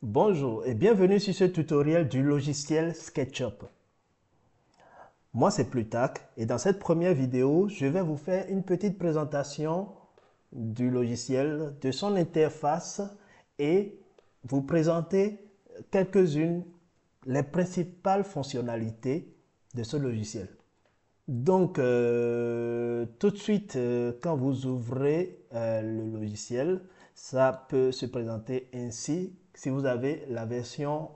Bonjour et bienvenue sur ce tutoriel du logiciel SketchUp. Moi c'est Plutarque et dans cette première vidéo, je vais vous faire une petite présentation du logiciel, de son interface et vous présenter quelques-unes, les principales fonctionnalités de ce logiciel. Donc, tout de suite, quand vous ouvrez le logiciel, ça peut se présenter ainsi si vous avez la version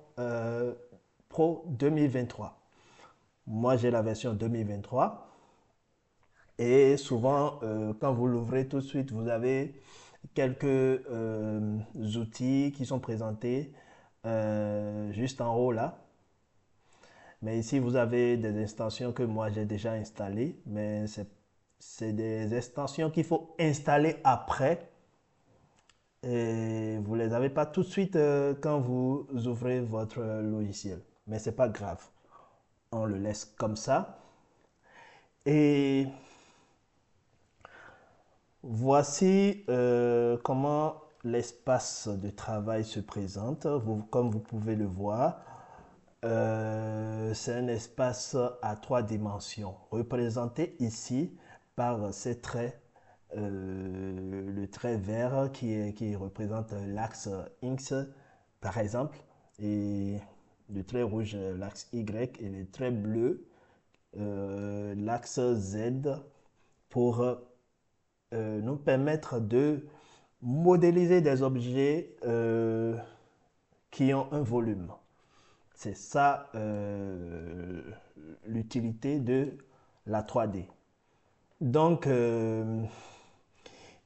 Pro 2023. Moi, j'ai la version 2023 et souvent, quand vous l'ouvrez tout de suite, vous avez quelques outils qui sont présentés juste en haut là. Mais ici, vous avez des extensions que moi j'ai déjà installées, mais c'est des extensions qu'il faut installer après. Et vous ne les avez pas tout de suite quand vous ouvrez votre logiciel. Mais ce n'est pas grave. On le laisse comme ça. Et voici comment l'espace de travail se présente. Comme vous pouvez le voir, c'est un espace à trois dimensions, représenté ici par ces traits, le trait vert qui représente l'axe X, par exemple, et le trait rouge, l'axe Y, et le trait bleu, l'axe Z, pour nous permettre de modéliser des objets qui ont un volume. C'est ça l'utilité de la 3D. Donc,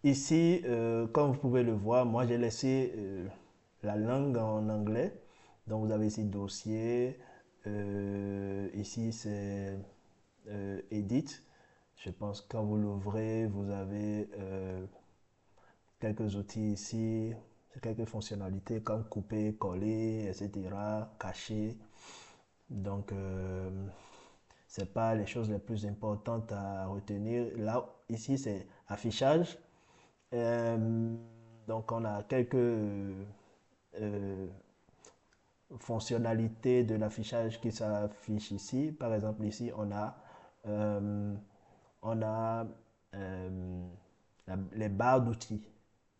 ici, comme vous pouvez le voir, moi j'ai laissé la langue en anglais. Donc, vous avez ici dossier. Ici, c'est edit. Je pense que quand vous l'ouvrez, vous avez quelques outils ici, quelques fonctionnalités comme couper, coller, etc., cacher. Donc, c'est pas les choses les plus importantes à retenir. Là, ici, c'est affichage. Euh, donc, on a quelques fonctionnalités de l'affichage qui s'affichent ici. Par exemple, ici, euh, on a les barres d'outils.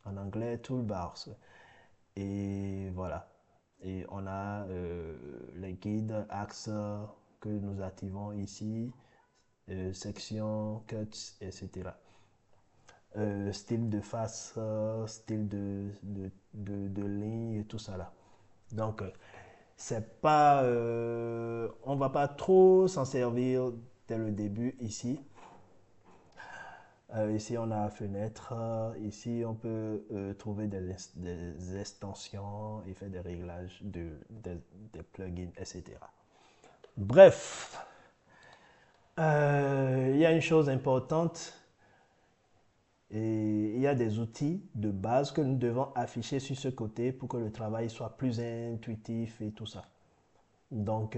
En anglais, toolbars. Et voilà. Et on a les guides, axes que nous activons ici, section, cuts, etc. Style de face, style de ligne et tout ça là. Donc, c'est pas, on va pas trop s'en servir dès le début ici. Ici, on a fenêtre. Ici, on peut trouver des extensions et faire des réglages des plugins, etc. Bref, il y a une chose importante. Et il y a des outils de base que nous devons afficher sur ce côté pour que le travail soit plus intuitif et tout ça. Donc,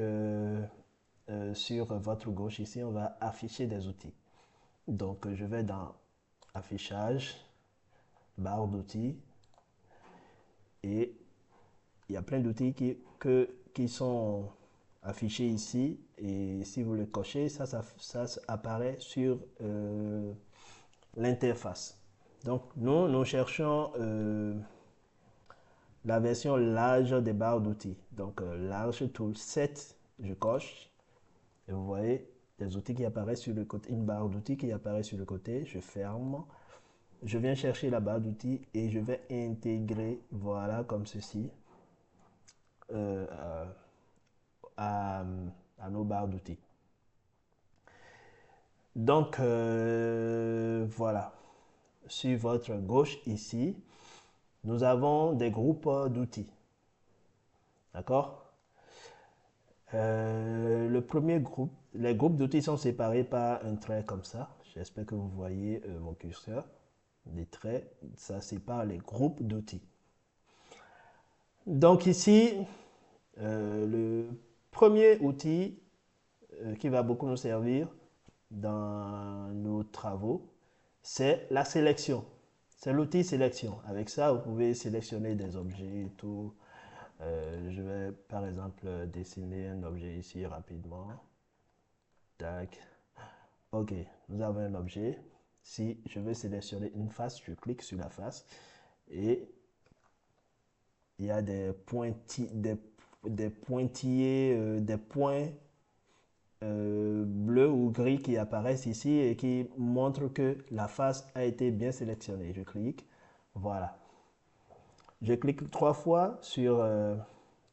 sur votre gauche ici, on va afficher des outils. Donc, je vais dans affichage, barre d'outils, et il y a plein d'outils qui sont affichés ici. Et si vous le cochez, ça apparaît sur l'interface. Donc, nous cherchons la version large des barres d'outils. Donc, large tool 7, je coche. Et vous voyez des outils qui apparaissent sur le côté, une barre d'outils qui apparaît sur le côté. Je ferme. Je viens chercher la barre d'outils et je vais intégrer, voilà, comme ceci, euh, à, à nos barres d'outils. Donc, voilà. Sur votre gauche ici, nous avons des groupes d'outils. D'accord? Le premier groupe, les groupes d'outils sont séparés par un trait comme ça. J'espère que vous voyez mon curseur. Des traits, ça sépare les groupes d'outils. Donc ici, le premier outil qui va beaucoup nous servir dans nos travaux, c'est la sélection. C'est l'outil sélection. Avec ça, vous pouvez sélectionner des objets et tout. Je vais par exemple dessiner un objet ici rapidement. Tac. Ok, nous avons un objet. Si je veux sélectionner une face, je clique sur la face et il y a des pointillés, des points bleus ou gris qui apparaissent ici et qui montrent que la face a été bien sélectionnée. Je clique, voilà. Je clique 3 fois sur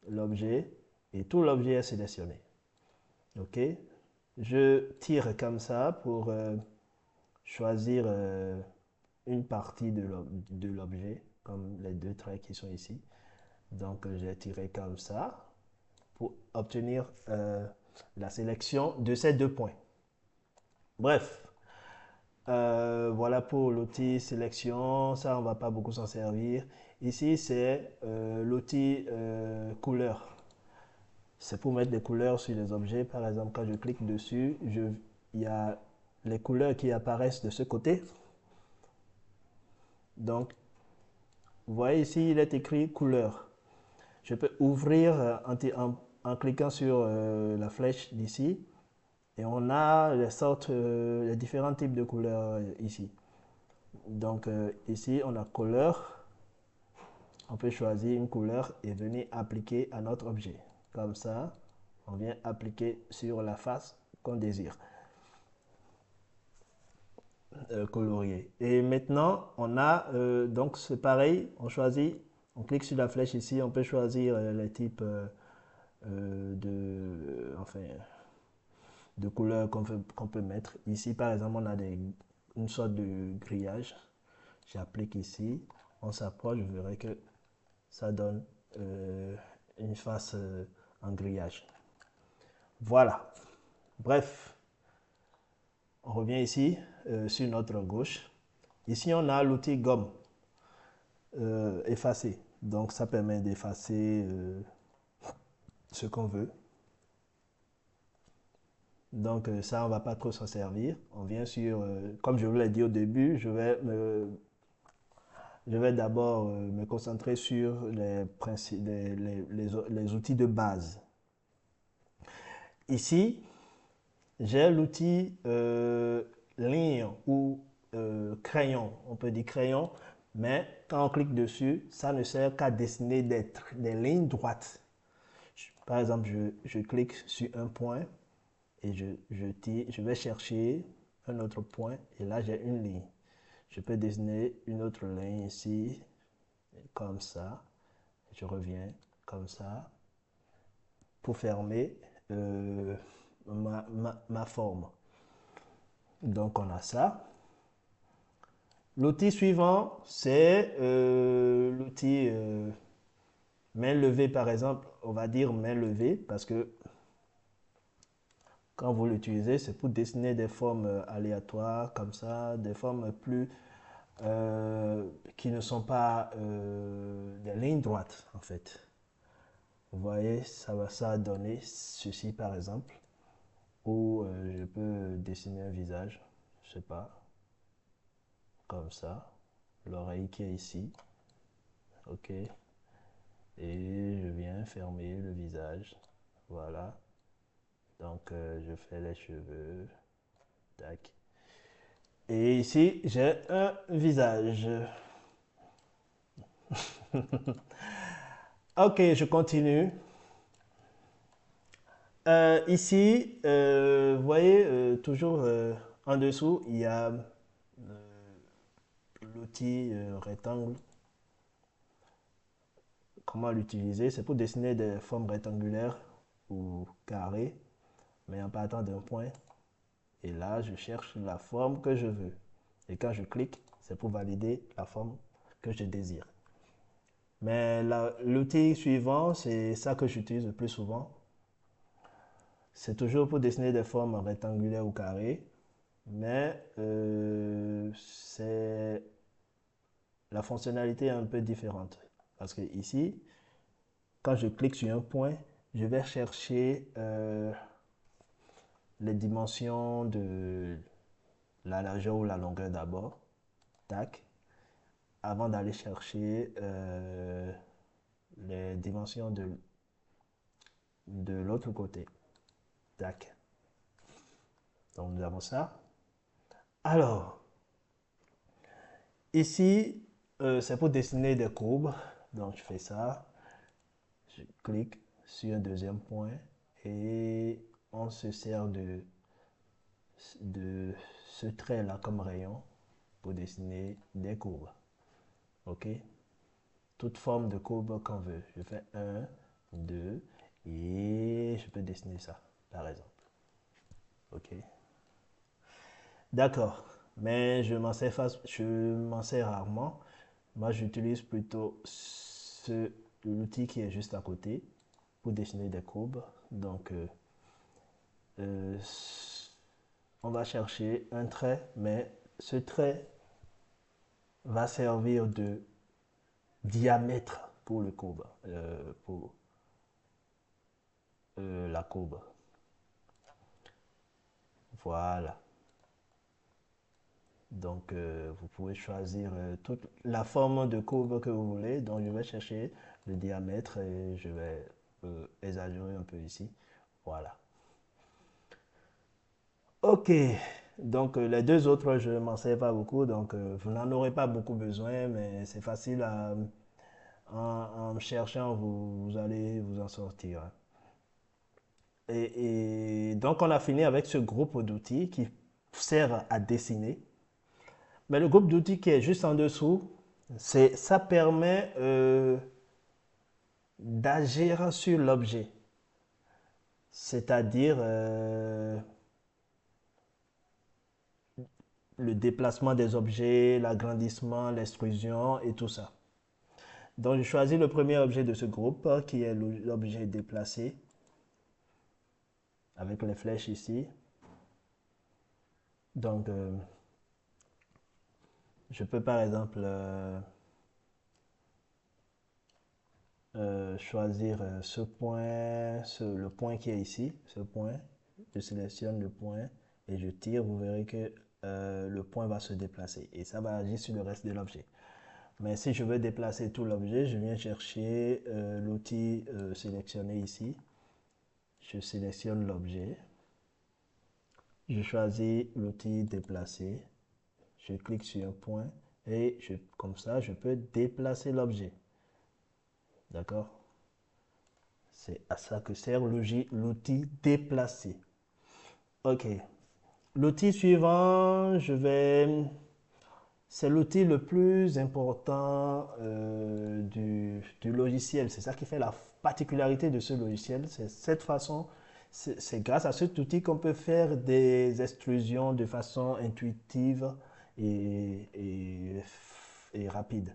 l'objet et tout l'objet est sélectionné. Ok, je tire comme ça pour choisir une partie de l'objet, comme les 2 traits qui sont ici. Donc, j'ai tiré comme ça pour obtenir la sélection de ces 2 points. Bref, voilà pour l'outil sélection. Ça, on ne va pas beaucoup s'en servir. Ici, c'est l'outil couleur. C'est pour mettre des couleurs sur les objets. Par exemple, quand je clique dessus, il y a les couleurs qui apparaissent de ce côté. Donc, vous voyez ici, il est écrit couleur. Je peux ouvrir en cliquant sur la flèche d'ici et on a les différents types de couleurs ici. Donc ici, on a couleur. On peut choisir une couleur et venir appliquer à notre objet. Comme ça, on vient appliquer sur la face qu'on désire colorier. Et maintenant, on a, donc c'est pareil, on choisit, on clique sur la flèche ici, on peut choisir les types enfin, de couleurs qu'on peut mettre. Ici, par exemple, on a une sorte de grillage. J'applique ici, on s'approche, je verrai que ça donne une face en grillage. Voilà. Bref, on revient ici sur notre gauche. Ici, on a l'outil gomme effacer. Donc, ça permet d'effacer ce qu'on veut. Donc, ça, on ne va pas trop s'en servir. On vient sur, comme je vous l'ai dit au début, je vais d'abord me concentrer sur les outils de base. Ici, j'ai l'outil ligne ou crayon. On peut dire crayon, mais quand on clique dessus, ça ne sert qu'à dessiner des lignes droites. Par exemple, je clique sur un point et je vais chercher un autre point et là j'ai une ligne. Je peux dessiner une autre ligne ici, comme ça. Je reviens comme ça pour fermer ma forme. Donc on a ça. L'outil suivant, c'est l'outil main levée par exemple. On va dire main levée parce que quand vous l'utilisez, c'est pour dessiner des formes aléatoires comme ça, des formes qui ne sont pas des lignes droites en fait. Vous voyez, ça a donné ceci par exemple, où je peux dessiner un visage, je sais pas, comme ça, l'oreille qui est ici, ok, et je viens fermer le visage, voilà, donc je fais les cheveux, tac, et ici j'ai un visage. Ok, je continue. Ici, vous voyez, toujours en dessous, il y a l'outil rectangle. Comment l'utiliser? C'est pour dessiner des formes rectangulaires ou carrées, mais en partant d'un point. Et là, je cherche la forme que je veux. Et quand je clique, c'est pour valider la forme que je désire. Mais l'outil suivant, c'est ça que j'utilise le plus souvent. C'est toujours pour dessiner des formes rectangulaires ou carrées, mais la fonctionnalité est un peu différente. Parce que ici, quand je clique sur un point, je vais chercher les dimensions de la largeur ou la longueur d'abord. Tac. Avant d'aller chercher les dimensions de l'autre côté. Tac. Donc nous avons ça. Alors, ici, c'est pour dessiner des courbes. Donc je fais ça. Je clique sur un deuxième point et on se sert de ce trait là comme rayon pour dessiner des courbes. Ok, toute forme de courbe qu'on veut. Je fais 1, 2 et je peux dessiner ça par exemple. Ok, d'accord, mais je m'en sers rarement. Moi j'utilise plutôt l'outil qui est juste à côté pour dessiner des courbes. Donc euh, on va chercher un trait, mais ce trait va servir de diamètre pour le courbe, pour la courbe. Voilà. Donc vous pouvez choisir toute la forme de courbe que vous voulez. Donc je vais chercher le diamètre et je vais exagérer un peu ici. Voilà. Ok. Donc les deux autres, je ne m'en sers pas beaucoup. Donc vous n'en aurez pas beaucoup besoin, mais c'est facile à, en cherchant, vous allez vous en sortir. Et donc, on a fini avec ce groupe d'outils qui sert à dessiner. Mais le groupe d'outils qui est juste en dessous, ça permet d'agir sur l'objet. C'est-à-dire le déplacement des objets, l'agrandissement, l'extrusion et tout ça. Donc, je choisis le premier objet de ce groupe qui est l'objet déplacé avec les flèches ici. Donc, je peux par exemple choisir ce point, le point qui est ici, ce point. Je sélectionne le point et je tire. Vous verrez que le point va se déplacer et ça va agir sur le reste de l'objet. Mais si je veux déplacer tout l'objet, je viens chercher l'outil sélectionné ici. Je sélectionne l'objet. Je choisis l'outil déplacer. Je clique sur un point et comme ça, je peux déplacer l'objet. D'accord? C'est à ça que sert l'outil déplacer. Ok. L'outil suivant, c'est l'outil le plus important du logiciel. C'est ça qui fait la particularité de ce logiciel. C'est cette façon, c'est grâce à cet outil qu'on peut faire des extrusions de façon intuitive et rapide.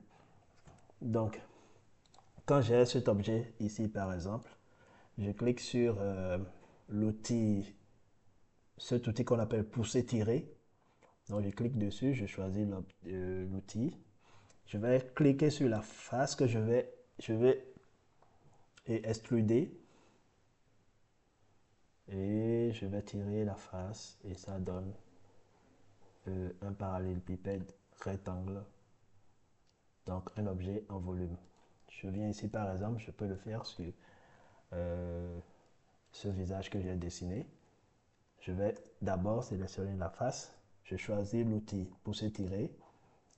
Donc, quand j'ai cet objet ici, par exemple, je clique sur l'outil, cet outil qu'on appelle pousser-tirer. Donc je clique dessus, je choisis l'outil. Je vais cliquer sur la face que je vais extruder. Et je vais tirer la face et ça donne un parallélépipède rectangle. Donc un objet en volume. Je viens ici par exemple, je peux le faire sur ce visage que j'ai dessiné. Je vais d'abord sélectionner la face. Je choisis l'outil pousser-tirer.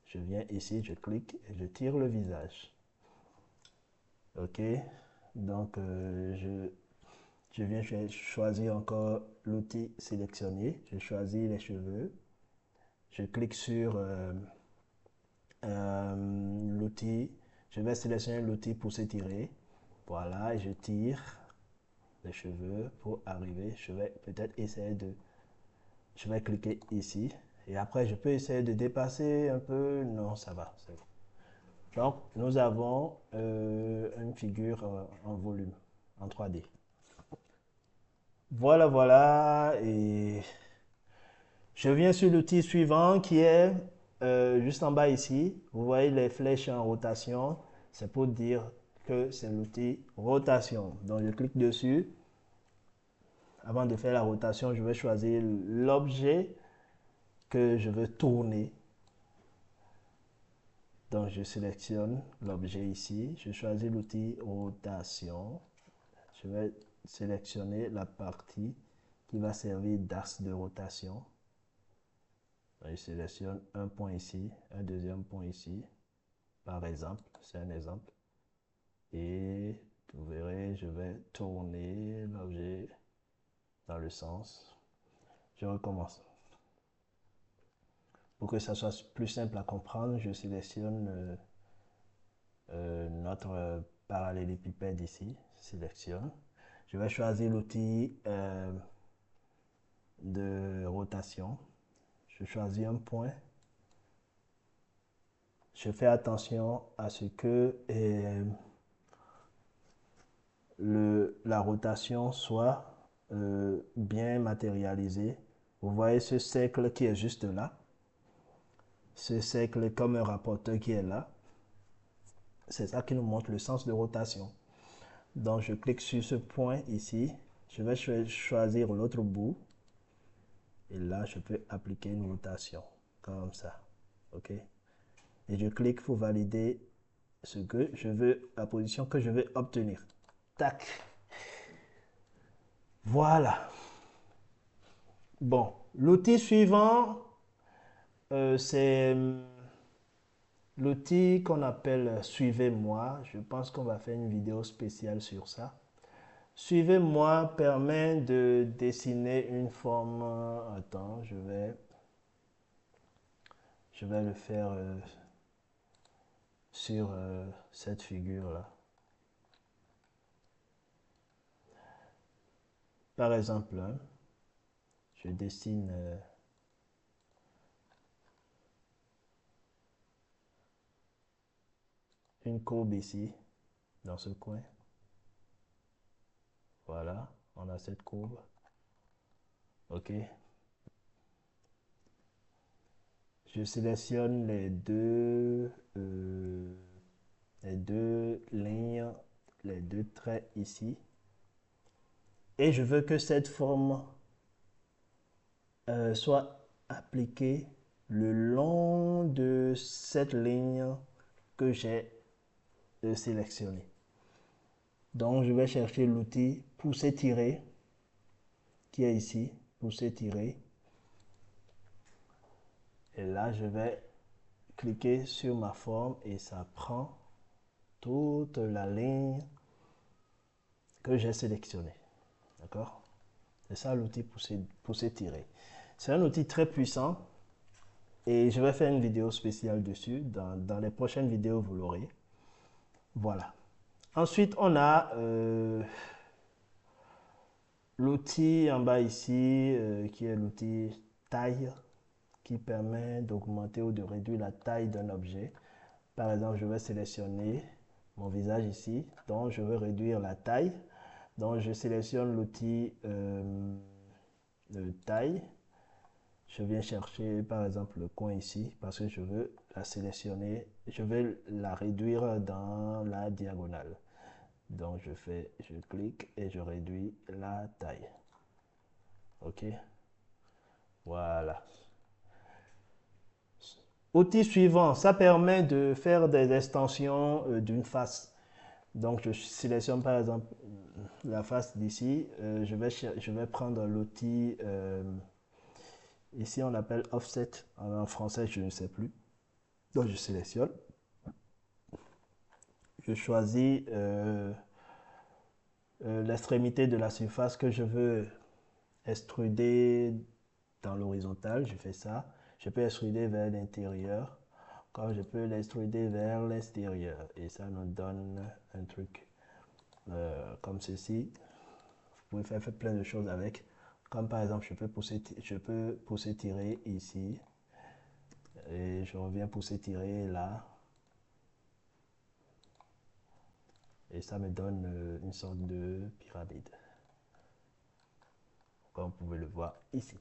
Je viens ici, je clique et je tire le visage. Ok. Donc, je viens choisir encore l'outil sélectionner. Je choisis les cheveux. Je clique sur l'outil. Je vais sélectionner l'outil pousser-tirer. Voilà, et je tire les cheveux pour arriver. Je vais peut-être essayer de je vais cliquer ici et après je peux essayer de dépasser un peu. Non, ça va. Donc nous avons une figure en volume, en 3D. Voilà, voilà. Et je viens sur l'outil suivant qui est juste en bas ici. Vous voyez les flèches en rotation. C'est pour dire que c'est l'outil rotation. Donc je clique dessus. Avant de faire la rotation, je vais choisir l'objet que je veux tourner. Donc, je sélectionne l'objet ici. Je choisis l'outil rotation. Je vais sélectionner la partie qui va servir d'axe de rotation. Je sélectionne un point ici, un deuxième point ici, par exemple. C'est un exemple. Et vous verrez, je vais tourner l'objet dans le sens. Je recommence. Pour que ça soit plus simple à comprendre, je sélectionne notre parallélépipède ici. Sélectionne. Je vais choisir l'outil de rotation. Je choisis un point. Je fais attention à ce que la rotation soit bien matérialisée. Vous voyez ce cercle qui est juste là. Ce cercle comme un rapporteur qui est là. C'est ça qui nous montre le sens de rotation. Donc je clique sur ce point ici. Je vais choisir l'autre bout. Et là, je peux appliquer une rotation. Comme ça. OK? Et je clique pour valider ce que je veux, la position que je veux obtenir. Tac. Voilà. Bon, l'outil suivant, c'est l'outil qu'on appelle Suivez-moi. Je pense qu'on va faire une vidéo spéciale sur ça. Suivez-moi permet de dessiner une forme. Attends, je vais le faire sur cette figure-là. Par exemple, je dessine une courbe ici, dans ce coin. Voilà, on a cette courbe. OK. Je sélectionne les deux lignes, les deux traits ici. Et je veux que cette forme soit appliquée le long de cette ligne que j'ai sélectionnée. Donc, je vais chercher l'outil pousser-tirer qui est ici, pousser-tirer. Et là, je vais cliquer sur ma forme et ça prend toute la ligne que j'ai sélectionnée. D'accord? C'est ça l'outil pousser-tirer. C'est un outil très puissant et je vais faire une vidéo spéciale dessus. Dans les prochaines vidéos, vous l'aurez. Voilà. Ensuite, on a l'outil en bas ici qui est l'outil taille qui permet d'augmenter ou de réduire la taille d'un objet. Par exemple, je vais sélectionner mon visage ici, donc je veux réduire la taille. Donc je sélectionne l'outil de taille. Je viens chercher par exemple le coin ici parce que je veux la sélectionner, je veux la réduire dans la diagonale. Donc je clique et je réduis la taille. OK? Voilà. Outil suivant, ça permet de faire des extensions d'une face. Donc je sélectionne par exemple la face d'ici. Je vais prendre l'outil, ici on appelle offset, en français je ne sais plus. Donc je sélectionne. Je choisis l'extrémité de la surface que je veux extruder dans l'horizontale. Je fais ça. Je peux extruder vers l'intérieur, comme je peux l'extruder vers l'extérieur. Et ça nous donne un truc comme ceci. Vous pouvez faire plein de choses avec. Comme par exemple, je peux pousser tirer ici. Et je reviens pousser tirer là. Et ça me donne une sorte de pyramide. Comme vous pouvez le voir ici.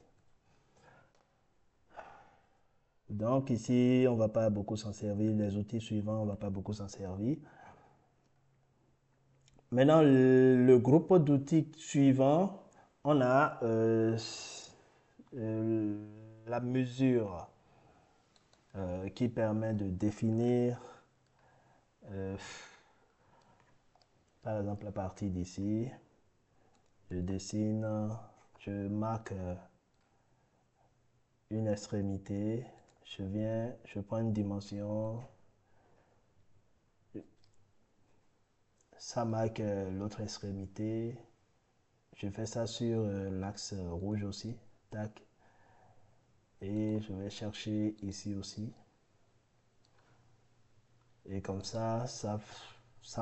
Donc ici, on ne va pas beaucoup s'en servir. Les outils suivants, on ne va pas beaucoup s'en servir. Maintenant, le groupe d'outils suivant, on a la mesure. qui permet de définir, par exemple, la partie d'ici. Je dessine, je marque une extrémité, je prends une dimension, ça marque l'autre extrémité. Je fais ça sur l'axe rouge aussi, tac. Et je vais chercher ici aussi. Et comme ça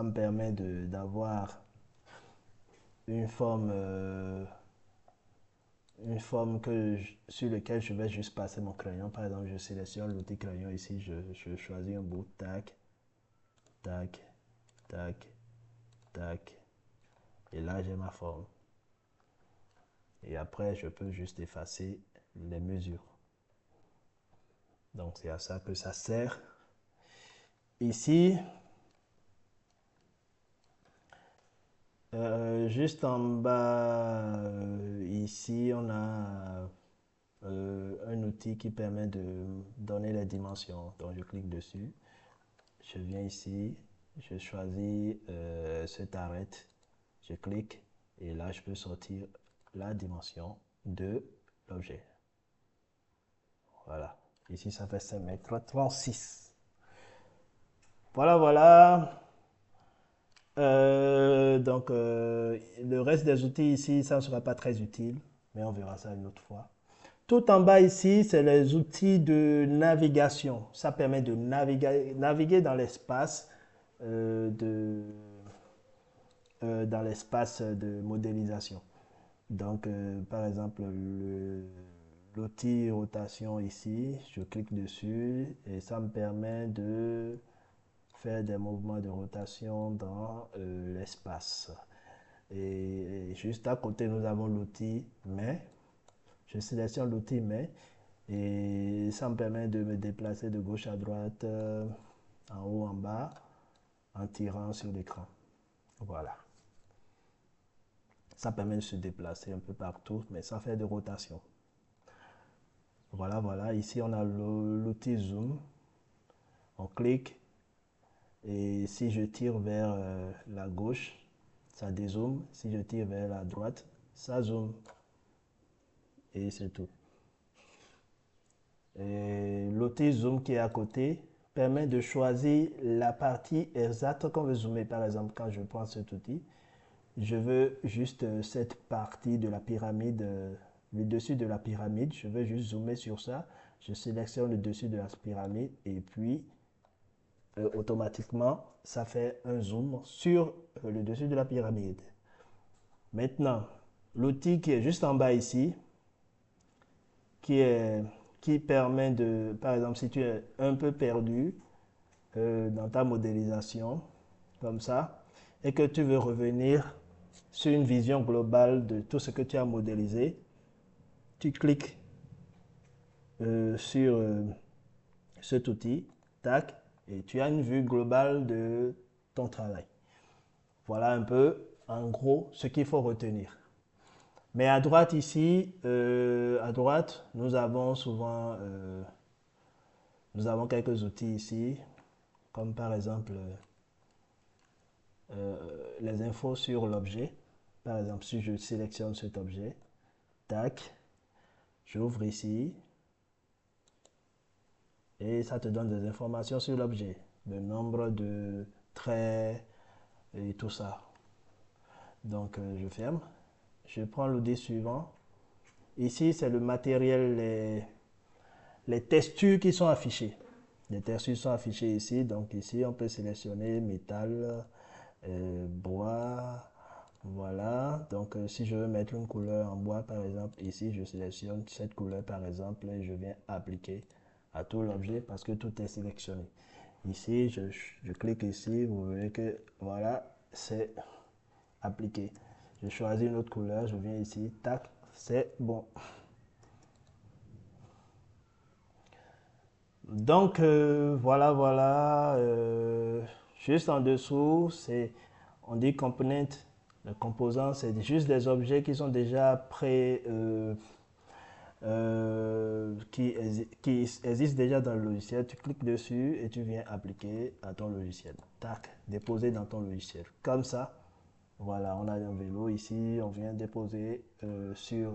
me permet d'avoir une forme, sur laquelle je vais juste passer mon crayon. Par exemple, je sélectionne l'outil crayon ici, je choisis un bout, tac, tac, tac, tac. Et là, j'ai ma forme. Et après, je peux juste effacer les mesures. Donc, c'est à ça que ça sert. Ici, juste en bas, ici, on a un outil qui permet de donner les dimensions. Donc, je clique dessus. Je viens ici, je choisis cet arête. Je clique et là, je peux sortir la dimension de l'objet. Voilà. Ici, ça fait 5,36 m. Voilà, voilà. Donc, le reste des outils ici, ça ne sera pas très utile, mais on verra ça une autre fois. Tout en bas ici, c'est les outils de navigation. Ça permet de naviguer dans l'espace dans l'espace de modélisation. Donc, par exemple, l'outil rotation ici, je clique dessus et ça me permet de faire des mouvements de rotation dans l'espace. Et juste à côté, nous avons l'outil main. Je sélectionne l'outil main et ça me permet de me déplacer de gauche à droite, en haut, en bas, en tirant sur l'écran. Voilà. Ça permet de se déplacer un peu partout, mais sans faire de rotation. Voilà, voilà. Ici, on a l'outil zoom. On clique. Et si je tire vers la gauche, ça dézoome. Si je tire vers la droite, ça zoome. Et c'est tout. Et l'outil zoom qui est à côté permet de choisir la partie exacte qu'on veut zoomer. Par exemple, quand je prends cet outil, je veux juste cette partie de la pyramide, le dessus de la pyramide. Je veux juste zoomer sur ça. Je sélectionne le dessus de la pyramide et puis automatiquement, ça fait un zoom sur le dessus de la pyramide. Maintenant, l'outil qui est juste en bas ici, qui permet de, par exemple, si tu es un peu perdu dans ta modélisation, comme ça, et que tu veux revenir sur une vision globale de tout ce que tu as modélisé, tu cliques sur cet outil, tac, et tu as une vue globale de ton travail. Voilà un peu, en gros, ce qu'il faut retenir. Mais à droite ici, à droite, nous avons souvent, nous avons quelques outils ici, comme par exemple les infos sur l'objet. Par exemple, si je sélectionne cet objet, tac, j'ouvre ici, et ça te donne des informations sur l'objet, le nombre de traits et tout ça. Donc, je ferme. Je prends l'outil suivant. Ici, c'est le matériel, les textures qui sont affichées. Les textures sont affichées ici. Donc, ici, on peut sélectionner métal, bois. Voilà. Donc, si je veux mettre une couleur en bois, par exemple, ici, je sélectionne cette couleur, par exemple, et je viens appliquer à tout l'objet parce que tout est sélectionné. Ici, je clique ici. Vous voyez que, voilà, c'est appliqué. Je choisis une autre couleur, je viens ici, tac, c'est bon. Donc, voilà, voilà. Juste en dessous, on dit component. Les composants, c'est juste des objets qui sont déjà qui existe déjà dans le logiciel. Tu cliques dessus et tu viens appliquer à ton logiciel. Tac, déposer dans ton logiciel. Comme ça, voilà, on a un vélo ici, on vient déposer sur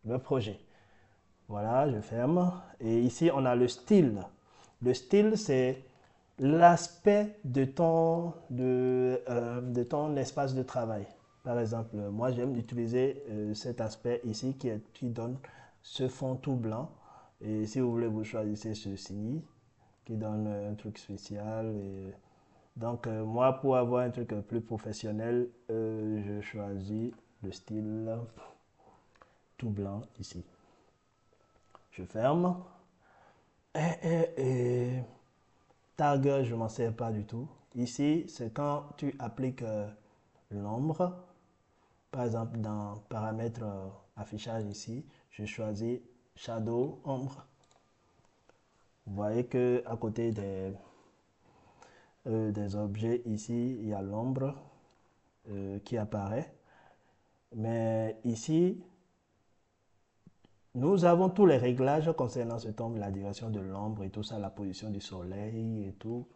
le projet. Voilà, je ferme. Et ici, on a le style. Le style, c'est l'aspect de ton espace de travail. Par exemple, moi, j'aime utiliser cet aspect ici qui donne ce fond tout blanc. Et si vous voulez, vous choisissez ceci qui donne un truc spécial. Donc, moi, pour avoir un truc plus professionnel, je choisis le style tout blanc ici. Je ferme. Et tag, je ne m'en sers pas du tout. Ici, c'est quand tu appliques l'ombre. Par exemple, dans paramètres affichage ici, je choisis shadow ombre. Vous voyez que à côté des objets ici, il y a l'ombre qui apparaît. Mais ici, nous avons tous les réglages concernant ce tombe, la direction de l'ombre et tout ça, la position du soleil et tout.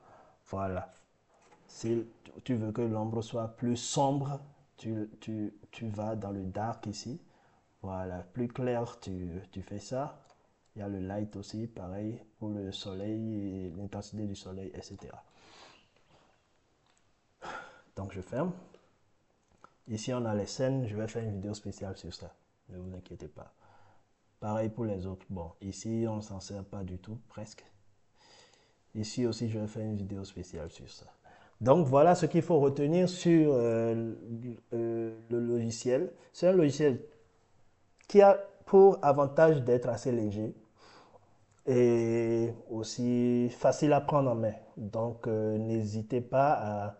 Voilà. Si tu veux que l'ombre soit plus sombre, tu vas dans le dark ici. Voilà, plus clair, tu fais ça. Il y a le light aussi, pareil, pour le soleil, l'intensité du soleil, etc. Donc je ferme. Ici, on a les scènes. Je vais faire une vidéo spéciale sur ça. Ne vous inquiétez pas. Pareil pour les autres. Bon, ici, on ne s'en sert pas du tout, presque. Ici aussi, je vais faire une vidéo spéciale sur ça. Donc, voilà ce qu'il faut retenir sur le logiciel. C'est un logiciel qui a pour avantage d'être assez léger et aussi facile à prendre en main. Donc, n'hésitez pas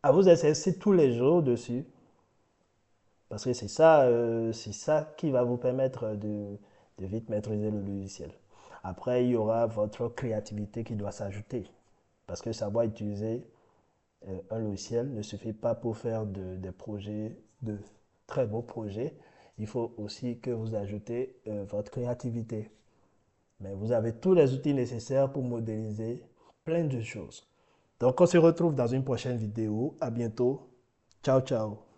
à vous exercer tous les jours dessus. Parce que c'est ça qui va vous permettre de vite maîtriser le logiciel. Après, il y aura votre créativité qui doit s'ajouter. Parce que savoir utiliser un logiciel ne suffit pas pour faire des projets, de très beaux projets. Il faut aussi que vous ajoutez votre créativité. Mais vous avez tous les outils nécessaires pour modéliser plein de choses. Donc, on se retrouve dans une prochaine vidéo. À bientôt. Ciao, ciao.